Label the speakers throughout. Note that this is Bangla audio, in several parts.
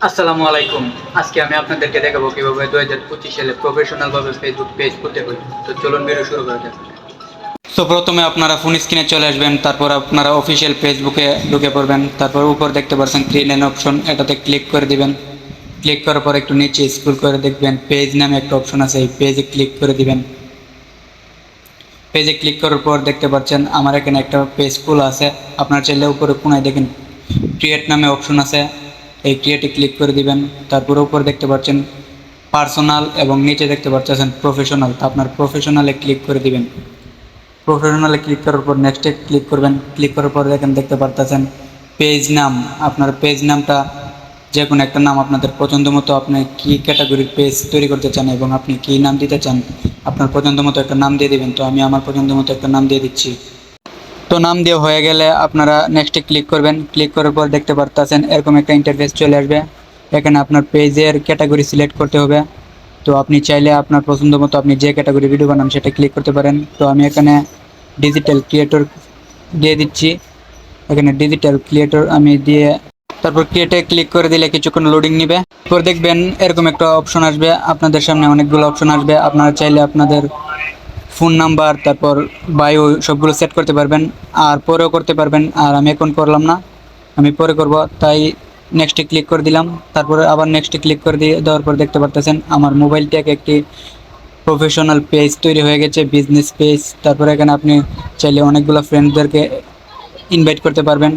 Speaker 1: আসসালামু আলাইকুম। আজকে আমি আপনাদেরকে দেখাবো কিভাবে 2025 সালে প্রফেশনাল ভাবে ফেসবুক পেজ খুলতে হয়। তো চলুন ভিডিও শুরু করা যাক। তো প্রথমে আপনারা ফোন স্ক্রিনে চলে আসবেন, তারপর আপনারা অফিসিয়াল ফেসবুকে ঢুকে পড়বেন। তারপর উপর দেখতে পাচ্ছেন থ্রি লাইন অপশন, এটাতে ক্লিক করে দিবেন। ক্লিক করার পর একটু নিচে স্ক্রল করে দেখবেন পেজ নামে একটা অপশন আছে, এই পেজে ক্লিক করে দিবেন। পেজে ক্লিক করার পর দেখতে পাচ্ছেন আমার এখানে একটা পেজ খোলা আছে। আপনার চাইলে উপরে কোনায় দেখেন ক্রিয়েট নামে অপশন আছে, এই ক্রিয়েটে ক্লিক করে দিবেন। তারপর উপরে দেখতে পাচ্ছেন পার্সোনাল এবং নিচে দেখতে পাচ্ছেন প্রফেশনাল, তো আপনার প্রফেশনালে ক্লিক করে দিবেন। প্রফেশনালে ক্লিক করার পর নেক্সটে ক্লিক করবেন। ক্লিক করার পর দেখেন দেখতে পাচ্ছেন পেজ নাম, আপনার পেজ নামটা যে কোনো একটা নাম আপনাদের পছন্দ মতো, আপনি কী ক্যাটাগরির পেজ তৈরি করতে চান এবং আপনি কী নাম দিতে চান আপনার পছন্দ মতো একটা নাম দিয়ে দিবেন। তো আমি আমার পছন্দ মতো একটা নাম দিয়ে দিচ্ছি। তো নাম দিয়ে হয়ে গেলে আপনারা নেক্সটে ক্লিক করবেন। ক্লিক করার পর দেখতে পাচ্ছেন এরকম একটা ইন্টারফেস চলে আসবে। এখানে আপনার পেজের ক্যাটাগরি সিলেক্ট করতে হবে। তো আপনি চাইলে আপনার পছন্দ মতো আপনি যে ক্যাটাগরি ভিডিও বানান সেটা ক্লিক করতে পারেন। তো আমি এখানে ডিজিটাল ক্রিয়েটর দিয়ে দিচ্ছি। এখানে ডিজিটাল ক্রিয়েটর আমি দিয়ে তারপর ক্রিয়েটে ক্লিক করে দিলে কিছুক্ষণ লোডিং নেবে। এরপর দেখবেন এরকম একটা অপশন আসবে, আপনাদের সামনে অনেকগুলো অপশন আসবে। আপনারা চাইলে আপনাদের ফোন নাম্বার তারপর বায়ো সবগুলো সেট করতে পারবেন, আর পরেও করতে পারবেন। আর আমি এখন করলাম না, আমি পরে করব, তাই নেক্সটে ক্লিক করে দিলাম। তারপরে আবার নেক্সটে ক্লিক করে দিয়ে দেওয়ার পর দেখতে পাচ্ছেন আমার মোবাইল থেকে একটি প্রফেশনাল পেজ তৈরি হয়ে গেছে, বিজনেস পেজ। তারপরে এখানে আপনি চাইলে অনেকগুলো ফ্রেন্ডদেরকে ইনভাইট করতে পারবেন।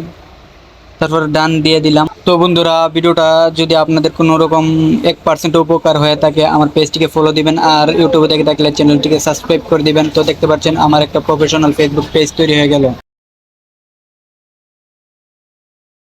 Speaker 1: তারপর ডান দিয়ে দিলাম। তো বন্ধুরা, ভিডিওটা যদি আপনাদের কোনো রকম 1% উপকার হয়ে থাকে আমার পেজটিকে ফলো দিবেন, আর ইউটিউবে দেখে থাকলে চ্যানেলটিকে সাবস্ক্রাইব করে দিবেন। তো দেখতে পাচ্ছেন আমার একটা প্রফেশনাল ফেসবুক পেজ তৈরি হয়ে গেল।